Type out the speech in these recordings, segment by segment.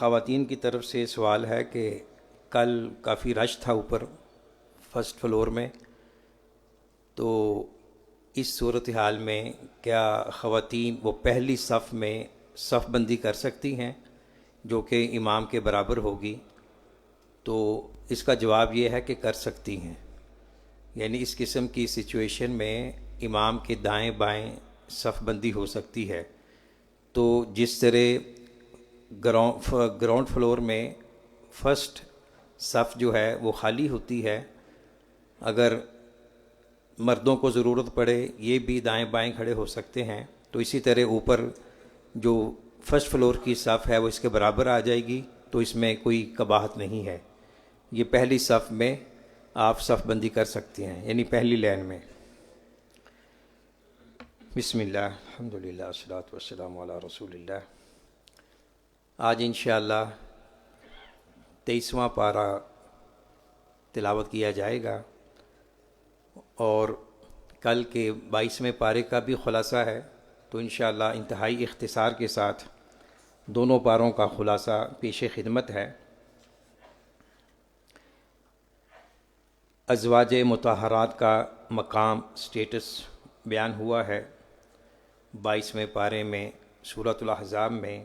خواتین کی طرف سے سوال ہے کہ کل کافی رش تھا اوپر فرسٹ فلور میں، تو اس صورتحال میں کیا خواتین وہ پہلی صف میں صف بندی کر سکتی ہیں جو کہ امام کے برابر ہوگی؟ تو اس کا جواب یہ ہے کہ کر سکتی ہیں، یعنی اس قسم کی سچویشن میں امام کے دائیں بائیں صف بندی ہو سکتی ہے۔ تو جس طرح گراؤنڈ فلور میں فرسٹ صف جو ہے وہ خالی ہوتی ہے، اگر مردوں کو ضرورت پڑے یہ بھی دائیں بائیں کھڑے ہو سکتے ہیں، تو اسی طرح اوپر جو فرسٹ فلور کی صف ہے وہ اس کے برابر آ جائے گی، تو اس میں کوئی قباحت نہیں ہے۔ یہ پہلی صف میں آپ صف بندی کر سکتے ہیں، یعنی پہلی لین میں۔ بسم اللہ، الحمدللہ، والصلاۃ والسلام علی رسول اللہ۔ آج انشاءاللہ 23واں پارہ تلاوت کیا جائے گا، اور کل کے 22ویں پارے کا بھی خلاصہ ہے، تو انشاءاللہ انتہائی اختصار کے ساتھ دونوں پاروں کا خلاصہ پیش خدمت ہے۔ ازواج مطہرات کا مقام سٹیٹس بیان ہوا ہے 22ویں پارے میں سورۃ الاحزاب میں،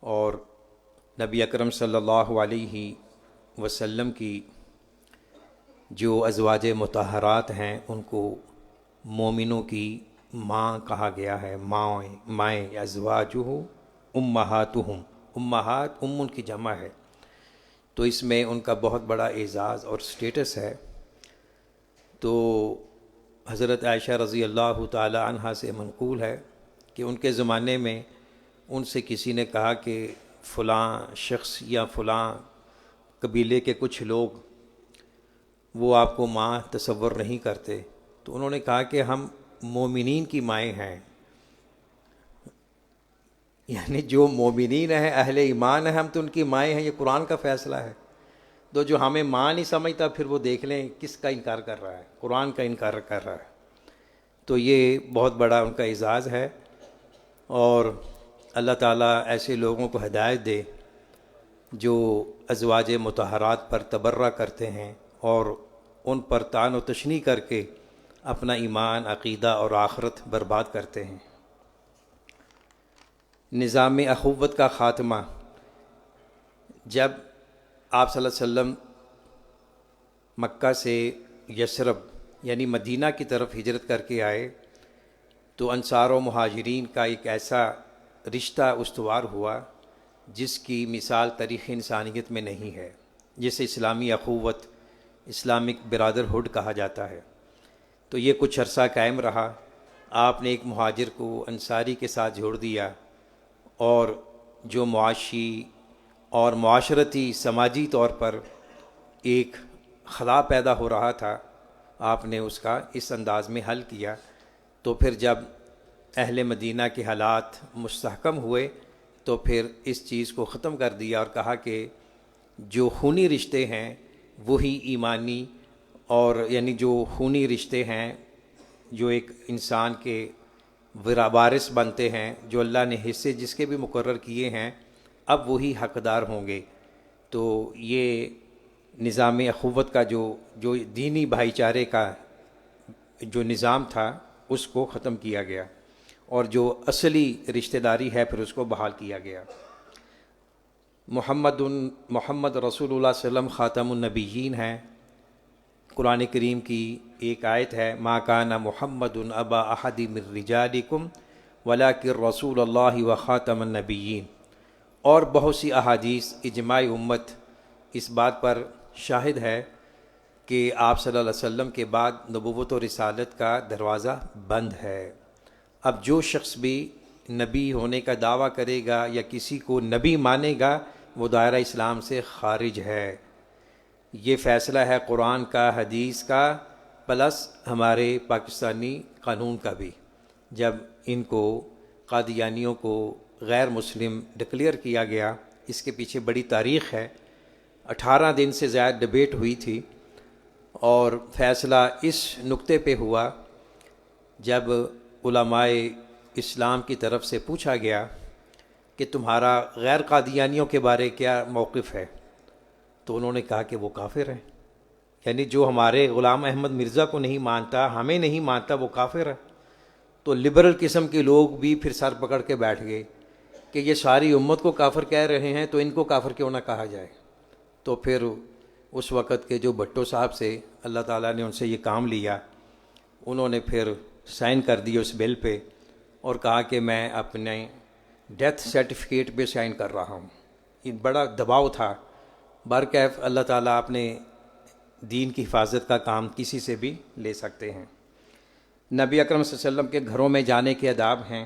اور نبی اکرم صلی اللہ علیہ وسلم کی جو ازواج مطہرات ہیں ان کو مومنوں کی ماں کہا گیا ہے، مائیں ازواجہ امہاتہم، امہات ان کی جمع ہے، تو اس میں ان کا بہت بڑا اعزاز اور سٹیٹس ہے۔ تو حضرت عائشہ رضی اللہ تعالی عنہا سے منقول ہے کہ ان کے زمانے میں ان سے کسی نے کہا کہ فلاں شخص یا فلاں قبیلے کے کچھ لوگ وہ آپ کو ماں تصور نہیں کرتے، تو انہوں نے کہا کہ ہم مومنین کی مائیں ہیں، یعنی جو مومنین ہیں، اہل ایمان ہیں، ہم تو ان کی مائیں ہیں، یہ قرآن کا فیصلہ ہے۔ تو جو ہمیں ماں نہیں سمجھتا پھر وہ دیکھ لیں کس کا انکار کر رہا ہے، قرآن کا انکار کر رہا ہے۔ تو یہ بہت بڑا ان کا اعزاز ہے، اور اللہ تعالیٰ ایسے لوگوں کو ہدایت دے جو ازواج مطہرات پر تبرہ کرتے ہیں اور ان پر طعن و تشنیع کر کے اپنا ایمان، عقیدہ اور آخرت برباد کرتے ہیں۔ نظام اخوت کا خاتمہ، جب آپ صلی اللہ علیہ وسلم مکہ سے یثرب یعنی مدینہ کی طرف ہجرت کر کے آئے، تو انصار و مہاجرین کا ایک ایسا رشتہ استوار ہوا جس کی مثال تاریخ انسانیت میں نہیں ہے، جسے اسلامی اخوت، اسلامک برادرہڈ کہا جاتا ہے۔ تو یہ کچھ عرصہ قائم رہا، آپ نے ایک مہاجر کو انصاری کے ساتھ جوڑ دیا، اور جو معاشی اور معاشرتی سماجی طور پر ایک خلا پیدا ہو رہا تھا، آپ نے اس کا اس انداز میں حل کیا۔ تو پھر جب اہل مدینہ کے حالات مستحکم ہوئے تو پھر اس چیز کو ختم کر دیا اور کہا کہ جو خونی رشتے ہیں وہی ایمانی، اور یعنی جو خونی رشتے ہیں جو ایک انسان کے وارث بنتے ہیں، جو اللہ نے حصے جس کے بھی مقرر کیے ہیں، اب وہی حقدار ہوں گے۔ تو یہ نظام اخوت کا جو دینی بھائی چارے کا جو نظام تھا اس کو ختم کیا گیا، اور جو اصلی رشتہ داری ہے پھر اس کو بحال کیا گیا۔ محمد رسول اللہ صلی اللہ علیہ وسلم خاتم النبیین ہیں۔ قرآن کریم کی ایک آیت ہے، ما کان محمد ابا احد من رجالکم ولکن رسول اللہ و خاتم النبیین، اور بہت سی احادیث اجماع امت اس بات پر شاہد ہے کہ آپ صلی اللہ علیہ وسلم کے بعد نبوت و رسالت کا دروازہ بند ہے۔ اب جو شخص بھی نبی ہونے کا دعویٰ کرے گا یا کسی کو نبی مانے گا وہ دائرہ اسلام سے خارج ہے۔ یہ فیصلہ ہے قرآن کا، حدیث کا، پلس ہمارے پاکستانی قانون کا بھی۔ جب ان کو قادیانیوں کو غیر مسلم ڈکلیئر کیا گیا، اس کے پیچھے بڑی تاریخ ہے، 18 دن سے زیادہ ڈیبیٹ ہوئی تھی، اور فیصلہ اس نقطے پہ ہوا جب علماء اسلام کی طرف سے پوچھا گیا کہ تمہارا غیر قادیانیوں کے بارے کیا موقف ہے؟ تو انہوں نے کہا کہ وہ کافر ہیں، یعنی جو ہمارے غلام احمد مرزا کو نہیں مانتا، ہمیں نہیں مانتا، وہ کافر ہے۔ تو لبرل قسم کے لوگ بھی پھر سر پکڑ کے بیٹھ گئے کہ یہ ساری امت کو کافر کہہ رہے ہیں تو ان کو کافر کیوں نہ کہا جائے۔ تو پھر اس وقت کے جو بھٹو صاحب سے اللہ تعالیٰ نے ان سے یہ کام لیا، انہوں نے پھر سائن کر دی اس بل پہ اور کہا کہ میں اپنے ڈیتھ سرٹیفکیٹ پہ سائن کر رہا ہوں۔ یہ بڑا دباؤ تھا۔ برکیف اللہ تعالیٰ اپنے دین کی حفاظت کا کام کسی سے بھی لے سکتے ہیں۔ نبی اکرم صلی اللہ علیہ وسلم کے گھروں میں جانے کے آداب ہیں۔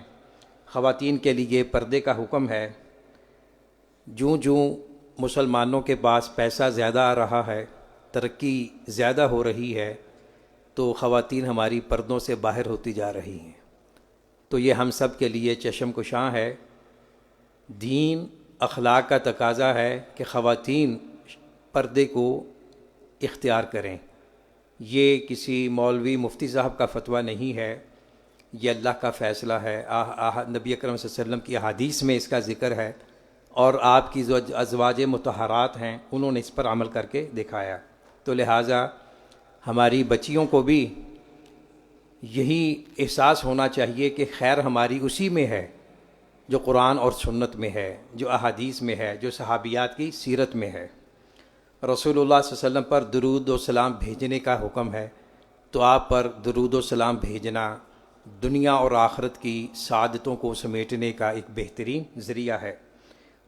خواتین کے لیے پردے کا حکم ہے۔ جوں جوں مسلمانوں کے پاس پیسہ زیادہ آ رہا ہے، ترقی زیادہ ہو رہی ہے، تو خواتین ہماری پردوں سے باہر ہوتی جا رہی ہیں۔ تو یہ ہم سب کے لیے چشم کشاں ہے۔ دین اخلاق کا تقاضا ہے کہ خواتین پردے کو اختیار کریں۔ یہ کسی مولوی مفتی صاحب کا فتویٰ نہیں ہے، یہ اللہ کا فیصلہ ہے۔ نبی اکرم صلی اللہ علیہ وسلم کی احادیث میں اس کا ذکر ہے، اور آپ کی جو ازواج مطہرات ہیں انہوں نے اس پر عمل کر کے دکھایا۔ تو لہٰذا ہماری بچیوں کو بھی یہی احساس ہونا چاہیے کہ خیر ہماری اسی میں ہے جو قرآن اور سنت میں ہے، جو احادیث میں ہے، جو صحابیات کی سیرت میں ہے۔ رسول اللہ صلی اللہ علیہ وسلم پر درود و سلام بھیجنے کا حکم ہے، تو آپ پر درود و سلام بھیجنا دنیا اور آخرت کی سعادتوں کو سمیٹنے کا ایک بہترین ذریعہ ہے۔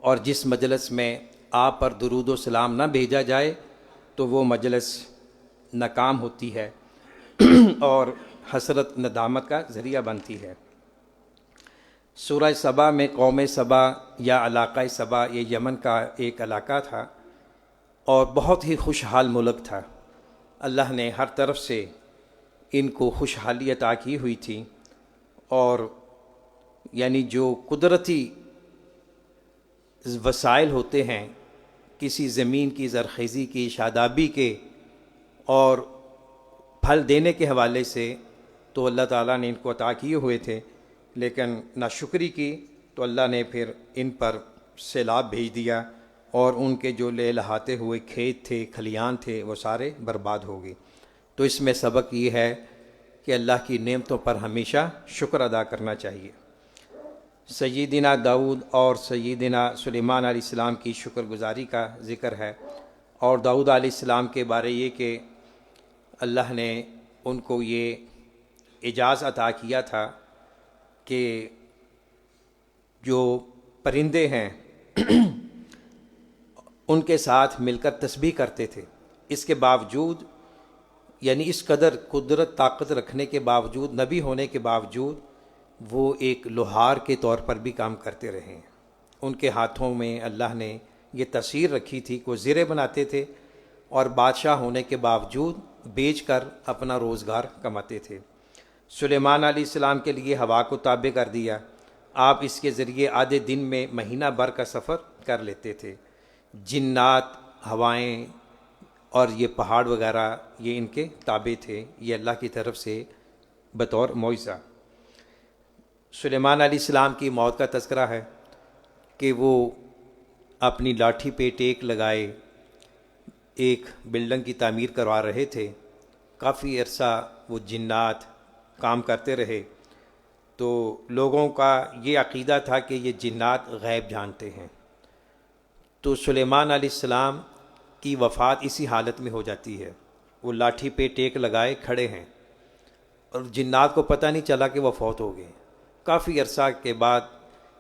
اور جس مجلس میں آپ پر درود و سلام نہ بھیجا جائے تو وہ مجلس ناکام ہوتی ہے اور حسرت ندامت کا ذریعہ بنتی ہے۔ سورہ سبا میں قوم سبا یا علاقہ سبا، یہ یمن کا ایک علاقہ تھا اور بہت ہی خوشحال ملک تھا۔ اللہ نے ہر طرف سے ان کو خوشحالی عطا کی ہوئی تھی، اور یعنی جو قدرتی وسائل ہوتے ہیں کسی زمین کی زرخیزی کی، شادابی کے اور پھل دینے کے حوالے سے، تو اللہ تعالیٰ نے ان کو عطا کیے ہوئے تھے، لیکن ناشکری کی تو اللہ نے پھر ان پر سیلاب بھیج دیا، اور ان کے جو لہلہاتے ہوئے کھیت تھے، کھلیان تھے، وہ سارے برباد ہو گئے۔ تو اس میں سبق یہ ہے کہ اللہ کی نعمتوں پر ہمیشہ شکر ادا کرنا چاہیے۔ سیدنا داؤد اور سیدنا سلیمان علیہ السلام کی شکر گزاری کا ذکر ہے، اور داؤد علیہ السلام کے بارے یہ کہ اللہ نے ان کو یہ اعجاز عطا کیا تھا کہ جو پرندے ہیں ان کے ساتھ مل کر تسبیح کرتے تھے۔ اس کے باوجود، یعنی اس قدر قدرت طاقت رکھنے کے باوجود، نبی ہونے کے باوجود، وہ ایک لوہار کے طور پر بھی کام کرتے رہے۔ ان کے ہاتھوں میں اللہ نے یہ تاثیر رکھی تھی کہ وہ زرے بناتے تھے، اور بادشاہ ہونے کے باوجود بیچ کر اپنا روزگار کماتے تھے۔ سلیمان علیہ السلام کے لیے ہوا کو تابع کر دیا، آپ اس کے ذریعے آدھے دن میں مہینہ بھر کا سفر کر لیتے تھے۔ جنات، ہوائیں اور یہ پہاڑ وغیرہ یہ ان کے تابع تھے، یہ اللہ کی طرف سے بطور معجزہ۔ سلیمان علیہ السلام کی موت کا تذکرہ ہے کہ وہ اپنی لاٹھی پہ ٹیک لگائے ایک بلڈنگ کی تعمیر کروا رہے تھے۔ کافی عرصہ وہ جنات کام کرتے رہے، تو لوگوں کا یہ عقیدہ تھا کہ یہ جنات غیب جانتے ہیں۔ تو سلیمان علیہ السلام کی وفات اسی حالت میں ہو جاتی ہے، وہ لاٹھی پہ ٹیک لگائے کھڑے ہیں، اور جنات کو پتہ نہیں چلا کہ وہ فوت ہو گئے۔ کافی عرصہ کے بعد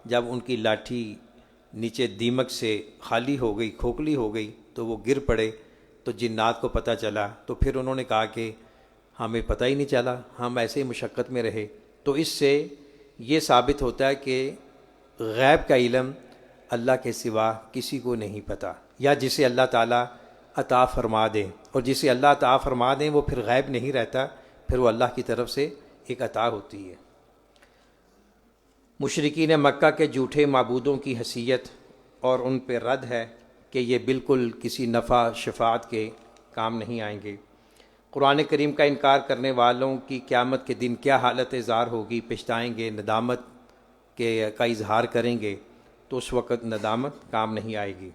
جب ان کی لاٹھی نیچے دیمک سے خالی ہو گئی، کھوکھلی ہو گئی، تو وہ گر پڑے، تو جنات کو پتہ چلا، تو پھر انہوں نے کہا کہ ہمیں پتہ ہی نہیں چلا، ہم ایسے ہی مشقت میں رہے۔ تو اس سے یہ ثابت ہوتا ہے کہ غیب کا علم اللہ کے سوا کسی کو نہیں پتہ، یا جسے اللہ تعالیٰ عطا فرما دے، اور جسے اللہ عطا فرما دیں وہ پھر غیب نہیں رہتا، پھر وہ اللہ کی طرف سے ایک عطا ہوتی ہے۔ مشرکین مکہ کے جھوٹے معبودوں کی حیثیت اور ان پہ رد ہے کہ یہ بالکل کسی نفع شفاعت کے کام نہیں آئیں گے۔ قرآن کریم کا انکار کرنے والوں کی قیامت کے دن کیا حالت زار ہوگی، پچھتائیں گے، ندامت کا اظہار کریں گے۔ تو اس وقت ندامت کام نہیں آئے گی۔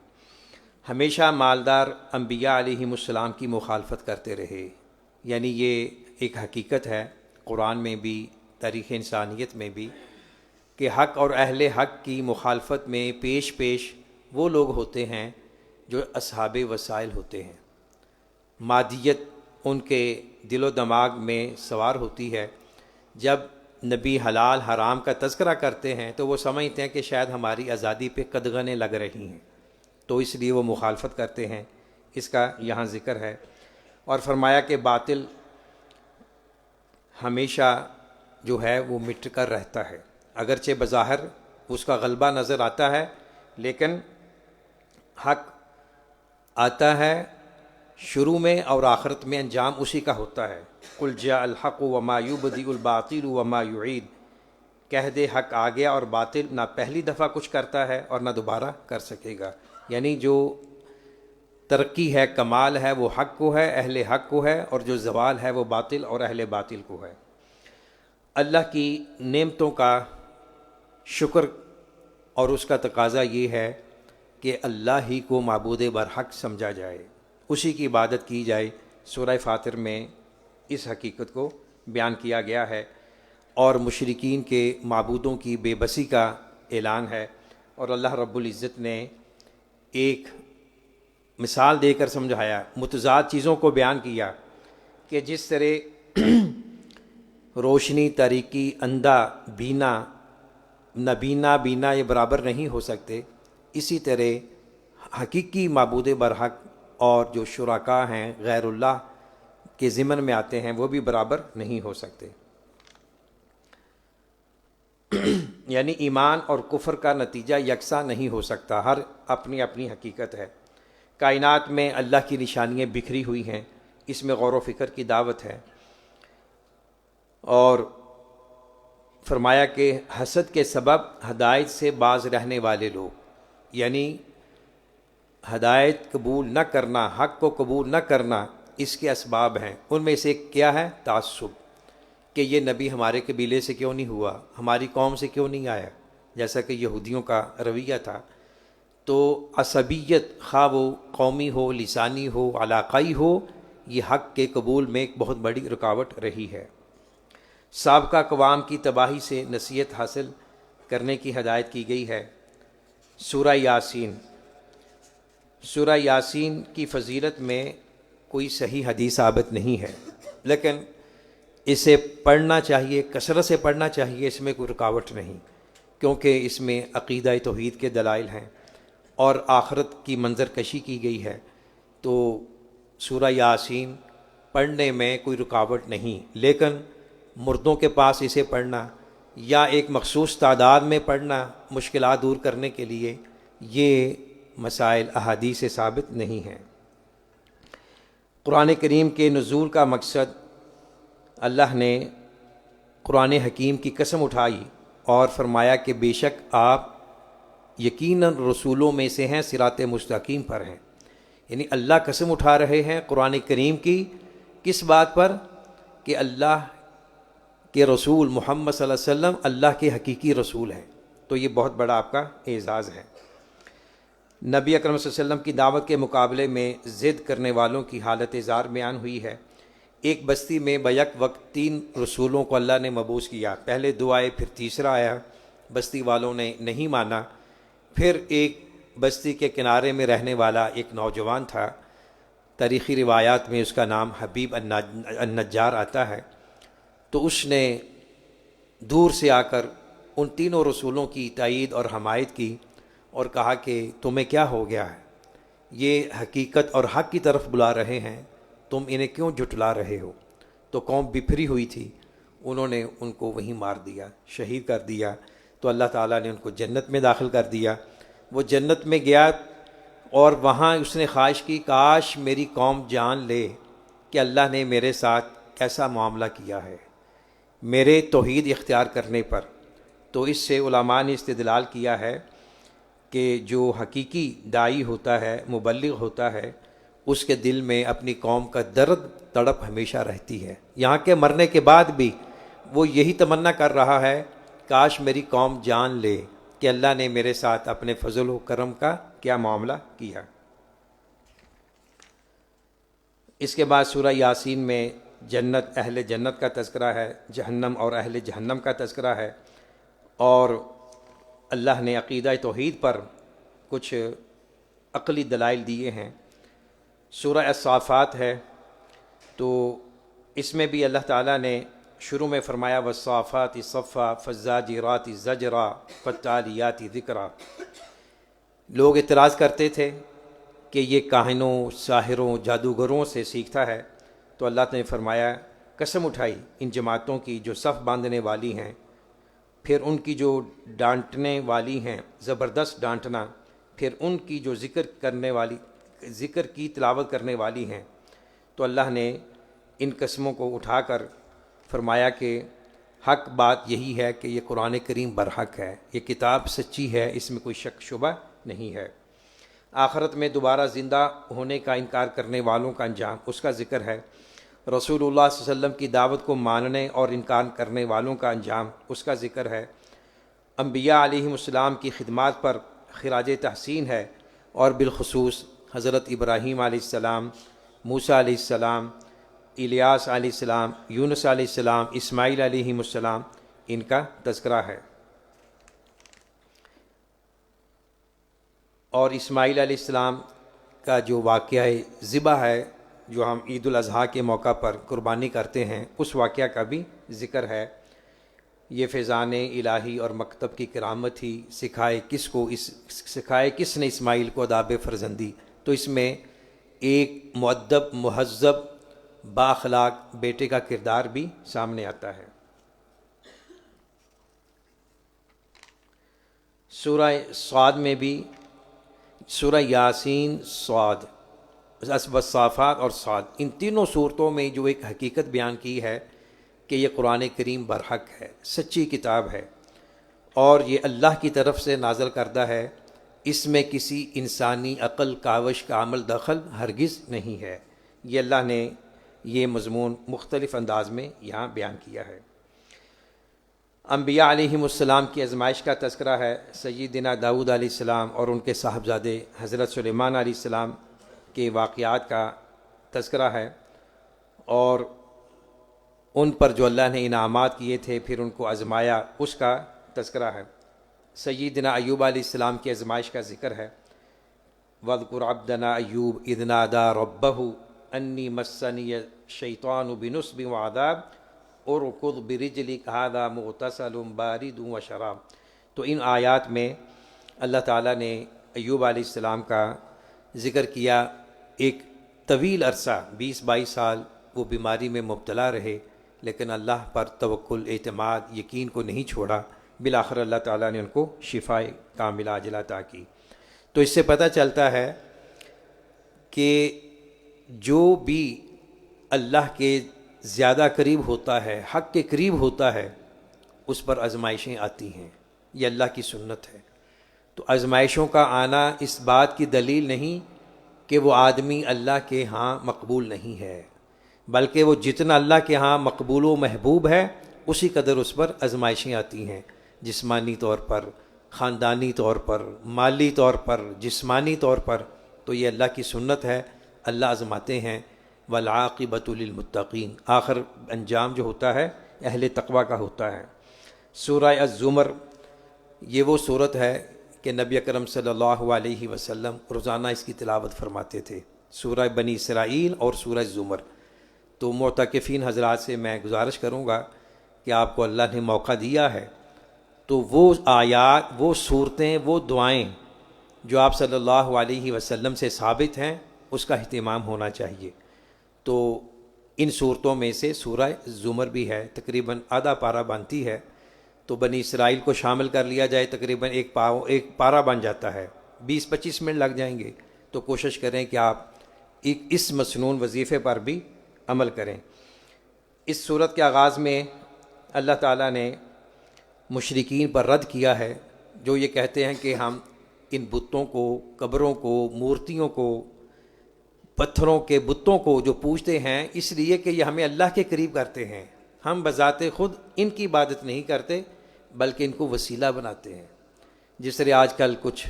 ہمیشہ مالدار انبیاء علیہم السلام کی مخالفت کرتے رہے، یعنی یہ ایک حقیقت ہے قرآن میں بھی، تاریخ انسانیت میں بھی، کہ حق اور اہل حق کی مخالفت میں پیش پیش وہ لوگ ہوتے ہیں جو اصحاب وسائل ہوتے ہیں۔ مادیت ان کے دل و دماغ میں سوار ہوتی ہے۔ جب نبی حلال حرام کا تذکرہ کرتے ہیں تو وہ سمجھتے ہیں کہ شاید ہماری آزادی پہ قدغنیں لگ رہی ہیں، تو اس لیے وہ مخالفت کرتے ہیں۔ اس کا یہاں ذکر ہے، اور فرمایا کہ باطل ہمیشہ جو ہے وہ مٹ کر رہتا ہے، اگرچہ بظاہر اس کا غلبہ نظر آتا ہے، لیکن حق آتا ہے شروع میں اور آخرت میں انجام اسی کا ہوتا ہے۔ قل جاء الحق وما یبدئ الباطل وما یعید، کہہ دے حق آ گیا اور باطل نہ پہلی دفعہ کچھ کرتا ہے اور نہ دوبارہ کر سکے گا۔ یعنی جو ترقی ہے، کمال ہے، وہ حق کو ہے، اہل حق کو ہے، اور جو زوال ہے وہ باطل اور اہل باطل کو ہے۔ اللہ کی نعمتوں کا شکر اور اس کا تقاضا یہ ہے کہ اللہ ہی کو معبود برحق سمجھا جائے، اسی کی عبادت کی جائے۔ سورہ فاطر میں اس حقیقت کو بیان کیا گیا ہے، اور مشرکین کے معبودوں کی بے بسی کا اعلان ہے، اور اللہ رب العزت نے ایک مثال دے کر سمجھایا، متضاد چیزوں کو بیان کیا کہ جس طرح روشنی، تاریکی، اندھا، بینا، نابینا، بینا یہ برابر نہیں ہو سکتے، اسی طرح حقیقی معبود برحق اور جو شرکاء ہیں غیر اللہ کے ضمن میں آتے ہیں وہ بھی برابر نہیں ہو سکتے۔ یعنی ایمان اور کفر کا نتیجہ یکساں نہیں ہو سکتا، ہر اپنی اپنی حقیقت ہے۔ کائنات میں اللہ کی نشانیاں بکھری ہوئی ہیں، اس میں غور و فکر کی دعوت ہے، اور فرمایا کہ حسد کے سبب ہدایت سے باز رہنے والے لوگ، یعنی ہدایت قبول نہ کرنا، حق کو قبول نہ کرنا، اس کے اسباب ہیں۔ ان میں سے ایک کیا ہے؟ تعصب، کہ یہ نبی ہمارے قبیلے سے کیوں نہیں ہوا، ہماری قوم سے کیوں نہیں آیا، جیسا کہ یہودیوں کا رویہ تھا۔ تو عصبیت، خواہ وہ قومی ہو، لسانی ہو، علاقائی ہو، یہ حق کے قبول میں ایک بہت بڑی رکاوٹ رہی ہے۔ سابقہ اقوام کی تباہی سے نصیحت حاصل کرنے کی ہدایت کی گئی ہے۔ سورہ یاسین، سورہ یاسین کی فضیلت میں کوئی صحیح حدیث ثابت نہیں ہے، لیکن اسے پڑھنا چاہیے، کثرت سے پڑھنا چاہیے، اس میں کوئی رکاوٹ نہیں، کیونکہ اس میں عقیدہ توحید کے دلائل ہیں اور آخرت کی منظر کشی کی گئی ہے۔ تو سورہ یاسین پڑھنے میں کوئی رکاوٹ نہیں، لیکن مردوں کے پاس اسے پڑھنا یا ایک مخصوص تعداد میں پڑھنا مشکلات دور کرنے کے لیے، یہ مسائل احادیث سے ثابت نہیں ہیں۔ قرآن کریم کے نزول کا مقصد، اللہ نے قرآن حکیم کی قسم اٹھائی اور فرمایا کہ بے شک آپ یقیناً رسولوں میں سے ہیں، صراط مستقیم پر ہیں۔ یعنی اللہ قسم اٹھا رہے ہیں قرآن کریم کی، کس بات پر؟ کہ اللہ کے رسول محمد صلی اللہ علیہ وسلم اللہ کے حقیقی رسول ہیں، تو یہ بہت بڑا آپ کا اعزاز ہے۔ نبی اکرم صلی اللہ علیہ وسلم کی دعوت کے مقابلے میں ضد کرنے والوں کی حالت زار بیان ہوئی ہے۔ ایک بستی میں بیک وقت 3 رسولوں کو اللہ نے مبعوث کیا، پہلے 2 آئے، پھر تیسرا آیا، بستی والوں نے نہیں مانا۔ پھر ایک بستی کے کنارے میں رہنے والا ایک نوجوان تھا، تاریخی روایات میں اس کا نام حبیب النجار آتا ہے، تو اس نے دور سے آ کر ان 3 رسولوں کی تائید اور حمایت کی اور کہا کہ تمہیں کیا ہو گیا ہے، یہ حقیقت اور حق کی طرف بلا رہے ہیں، تم انہیں کیوں جھٹلا رہے ہو؟ تو قوم بپھری ہوئی تھی، انہوں نے ان کو وہیں مار دیا، شہید کر دیا۔ تو اللہ تعالیٰ نے ان کو جنت میں داخل کر دیا۔ وہ جنت میں گیا اور وہاں اس نے خواہش کی، کاش میری قوم جان لے کہ اللہ نے میرے ساتھ کیسا معاملہ کیا ہے میرے توحید اختیار کرنے پر۔ تو اس سے علماء نے استدلال کیا ہے کہ جو حقیقی داعی ہوتا ہے، مبلغ ہوتا ہے، اس کے دل میں اپنی قوم کا درد تڑپ ہمیشہ رہتی ہے، یہاں کے مرنے کے بعد بھی وہ یہی تمنا کر رہا ہے، کاش میری قوم جان لے کہ اللہ نے میرے ساتھ اپنے فضل و کرم کا کیا معاملہ کیا۔ اس کے بعد سورہ یاسین میں جنت، اہل جنت کا تذکرہ ہے، جہنم اور اہل جہنم کا تذکرہ ہے، اور اللہ نے عقیدہ توحید پر کچھ عقلی دلائل دیے ہیں۔ سورہ الصافات ہے، تو اس میں بھی اللہ تعالیٰ نے شروع میں فرمایا والصافات صفا فالزاجرات زجرا فالتالیات ذکرا۔ لوگ اعتراض کرتے تھے کہ یہ کاہنوں، ساحروں، جادوگروں سے سیکھتا ہے، تو اللہ نے فرمایا، قسم اٹھائی ان جماعتوں کی جو صف باندھنے والی ہیں، پھر ان کی جو ڈانٹنے والی ہیں، زبردست ڈانٹنا، پھر ان کی جو ذکر کی تلاوت کرنے والی ہیں، تو اللہ نے ان قسموں کو اٹھا کر فرمایا کہ حق بات یہی ہے کہ یہ قرآن کریم برحق ہے، یہ کتاب سچی ہے، اس میں کوئی شک شبہ نہیں ہے۔ آخرت میں دوبارہ زندہ ہونے کا انکار کرنے والوں کا انجام، اس کا ذکر ہے۔ رسول اللہ صلی اللہ علیہ وسلم کی دعوت کو ماننے اور انکار کرنے والوں کا انجام، اس کا ذکر ہے۔ انبیاء علیہم السلام کی خدمات پر خراج تحسین ہے، اور بالخصوص حضرت ابراہیم علیہ السلام، موسیٰ علیہ السلام، الیاس علیہ السلام، یونس علیہ السلام، اسماعیل علیہم السلام، ان کا تذکرہ ہے۔ اور اسماعیل علیہ السلام کا جو واقعہ ذبح ہے، جو ہم عید الاضحیٰ کے موقع پر قربانی کرتے ہیں، اس واقعہ کا بھی ذکر ہے۔ یہ فیضان الہی اور مکتب کی کرامت تھی، سکھائے کس نے اسماعیل کو آداب فرزندی، تو اس میں ایک مؤدب، مہذب، بااخلاق بیٹے کا کردار بھی سامنے آتا ہے۔ سورہ صاد میں بھی، سورہ یاسین، صاد، والصافات اور صاد، ان تینوں صورتوں میں جو ایک حقیقت بیان کی ہے کہ یہ قرآن کریم برحق ہے، سچی کتاب ہے، اور یہ اللہ کی طرف سے نازل کردہ ہے، اس میں کسی انسانی عقل کاوش کا عمل دخل ہرگز نہیں ہے۔ یہ اللہ نے یہ مضمون مختلف انداز میں یہاں بیان کیا ہے۔ انبیاء علیہم السلام کی آزمائش کا تذکرہ ہے۔ سیدنا داؤد علیہ السلام اور ان کے صاحبزادے حضرت سلیمان علیہ السلام کے واقعات کا تذکرہ ہے، اور ان پر جو اللہ نے انعامات کیے تھے، پھر ان کو آزمایا، اس کا تذکرہ ہے۔ سیدنا ایوب علیہ السلام کی آزمائش کا ذکر ہے۔ وَاذْكُرْ عَبْدَنَا أَيُّوبَ إِذْ نَادَىٰ رَبَّهُ أَنِّي مَسَّنِيَ الشَّيْطَانُ بِنُصْبٍ وَعَذَابٍ اُرْكُضْ بِرِجْلِكَ هَٰذَا مُغْتَسَلٌ بَارِدٌ وَشَرَابٌ۔ تو ان آیات میں اللہ تعالیٰ نے ایوب علیہ السلام کا ذکر کیا۔ ایک طویل عرصہ 20-22 سال وہ بیماری میں مبتلا رہے، لیکن اللہ پر توکل، اعتماد، یقین کو نہیں چھوڑا۔ بالآخر اللہ تعالیٰ نے ان کو شفائے کاملہ عاجلہ عطا کی۔ تو اس سے پتہ چلتا ہے کہ جو بھی اللہ کے زیادہ قریب ہوتا ہے، حق کے قریب ہوتا ہے، اس پر آزمائشیں آتی ہیں، یہ اللہ کی سنت ہے۔ تو آزمائشوں کا آنا اس بات کی دلیل نہیں کہ وہ آدمی اللہ کے ہاں مقبول نہیں ہے، بلکہ وہ جتنا اللہ کے ہاں مقبول و محبوب ہے، اسی قدر اس پر آزمائشیں آتی ہیں، جسمانی طور پر، خاندانی طور پر، مالی طور پر، جسمانی طور پر۔ تو یہ اللہ کی سنت ہے، اللہ آزماتے ہیں۔ والعاقبۃ للمتقین، آخر انجام جو ہوتا ہے اہل تقوی کا ہوتا ہے۔ سورہ الزمر، یہ وہ صورت ہے کہ نبی اکرم صلی اللہ علیہ وسلم روزانہ اس کی تلاوت فرماتے تھے، سورہ بنی اسرائیل اور سورہ الزمر۔ تو معتکفین حضرات سے میں گزارش کروں گا کہ آپ کو اللہ نے موقع دیا ہے تو وہ آیات، وہ صورتیں، وہ دعائیں جو آپ صلی اللہ علیہ وسلم سے ثابت ہیں، اس کا اہتمام ہونا چاہیے۔ تو ان صورتوں میں سے سورہ زمر بھی ہے، تقریباً آدھا پارہ بنتی ہے، تو بنی اسرائیل کو شامل کر لیا جائے تقریباً ایک پارہ بن جاتا ہے، 20-25 منٹ لگ جائیں گے۔ تو کوشش کریں کہ آپ اس مسنون وظیفے پر بھی عمل کریں۔ اس صورت کے آغاز میں اللہ تعالیٰ نے مشرکین پر رد کیا ہے، جو یہ کہتے ہیں کہ ہم ان بتوں کو، قبروں کو، مورتیوں کو، پتھروں کے بتوں کو جو پوجتے ہیں، اس لیے کہ یہ ہمیں اللہ کے قریب کرتے ہیں، ہم بذات خود ان کی عبادت نہیں کرتے بلکہ ان کو وسیلہ بناتے ہیں۔ جس طرح آج کل کچھ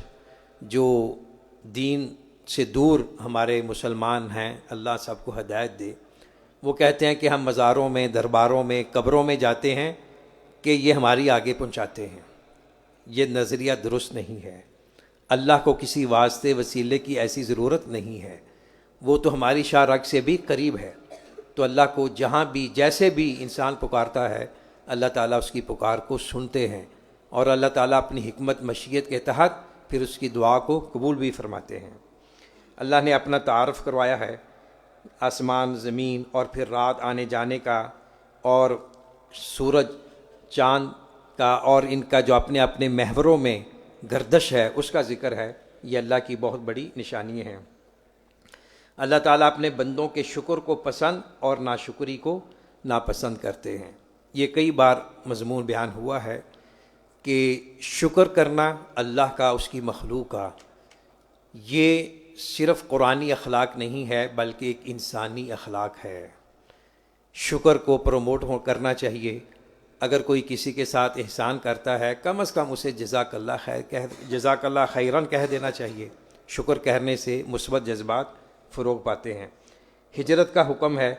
جو دین سے دور ہمارے مسلمان ہیں، اللہ سب کو ہدایت دے، وہ کہتے ہیں کہ ہم مزاروں میں، درباروں میں، قبروں میں جاتے ہیں کہ یہ ہماری آگے پہنچاتے ہیں۔ یہ نظریہ درست نہیں ہے۔ اللہ کو کسی واسطے وسیلے کی ایسی ضرورت نہیں ہے، وہ تو ہماری شاہ رگ سے بھی قریب ہے۔ تو اللہ کو جہاں بھی جیسے بھی انسان پکارتا ہے، اللہ تعالیٰ اس کی پکار کو سنتے ہیں، اور اللہ تعالیٰ اپنی حکمت مشیت کے تحت پھر اس کی دعا کو قبول بھی فرماتے ہیں۔ اللہ نے اپنا تعارف کروایا ہے آسمان، زمین اور پھر رات آنے جانے کا، اور سورج، چاند کا، اور ان کا جو اپنے اپنے محوروں میں گردش ہے اس کا ذکر ہے۔ یہ اللہ کی بہت بڑی نشانی ہے۔ اللہ تعالیٰ اپنے بندوں کے شکر کو پسند اور ناشکری کو ناپسند کرتے ہیں۔ یہ کئی بار مضمون بیان ہوا ہے کہ شکر کرنا اللہ کا، اس کی مخلوق کا، یہ صرف قرآنی اخلاق نہیں ہے بلکہ ایک انسانی اخلاق ہے۔ شکر کو پروموٹ کرنا چاہیے۔ اگر کوئی کسی کے ساتھ احسان کرتا ہے، کم از کم اسے جزاک اللہ خیرن کہہ دینا چاہیے۔ شکر کہنے سے مثبت جذبات فروغ پاتے ہیں۔ ہجرت کا حکم ہے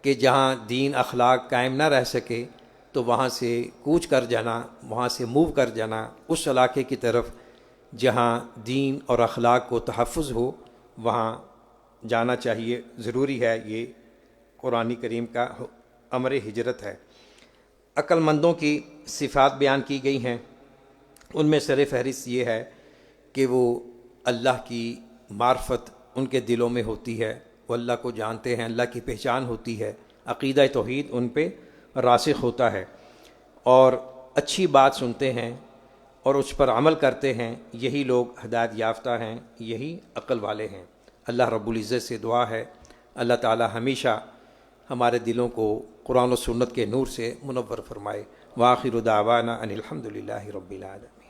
کہ جہاں دین اخلاق قائم نہ رہ سکے تو وہاں سے کوچ کر جانا، وہاں سے موو کر جانا اس علاقے کی طرف جہاں دین اور اخلاق کو تحفظ ہو، وہاں جانا چاہیے، ضروری ہے۔ یہ قرآن کریم کا امر ہجرت ہے۔ عقل مندوں کی صفات بیان کی گئی ہیں، ان میں سر فہرست یہ ہے کہ وہ اللہ کی معرفت ان کے دلوں میں ہوتی ہے، وہ اللہ کو جانتے ہیں، اللہ کی پہچان ہوتی ہے، عقیدہ توحید ان پہ راسخ ہوتا ہے، اور اچھی بات سنتے ہیں اور اس پر عمل کرتے ہیں۔ یہی لوگ ہدایت یافتہ ہیں، یہی عقل والے ہیں۔ اللہ رب العزت سے دعا ہے اللہ تعالی ہمیشہ ہمارے دلوں کو قرآن و سنت کے نور سے منور فرمائے۔ وآخر دعوانا ان الحمد للہ رب العالمین۔